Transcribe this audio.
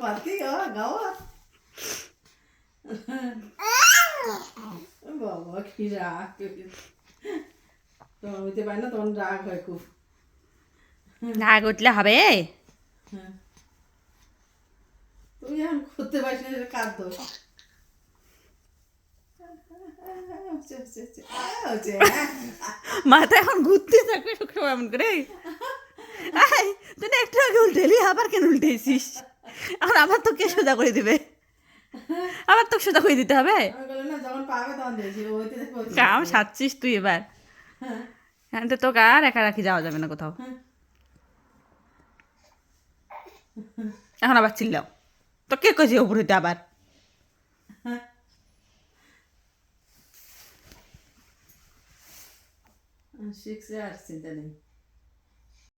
পাতি গাওয়া বাবা কি রাগ তোমার হইতে পারে না, তোমার রাগ হয় খুব। রাগ উঠলে হবে? হ্যাঁ, তুমি এখন করতে পারছি না, সেটা কার দোষ? মাথা এখন ঘুরতে থাকবে সবসময় এমন করে। তুই না একটু আগে উল্টেলি, আবার কেন উল্টেছিস? এখন আবার তো কে সোজা করে দিবে? আবার তো সোজা করে দিতে হবে। আমি বললাম না, যখন পাবে তখন দিয়েছি, ওইতে দেখো কাম সাচ্ছিস তুই এবার। হ্যাঁ, তো তোকে আর একা রাখি যাওয়া যাবে না কোথাও। এখন আবার চিল্লাও, তো কে কইছে উপর হইতে আবার? শিখছে আর চিন্তা নেই।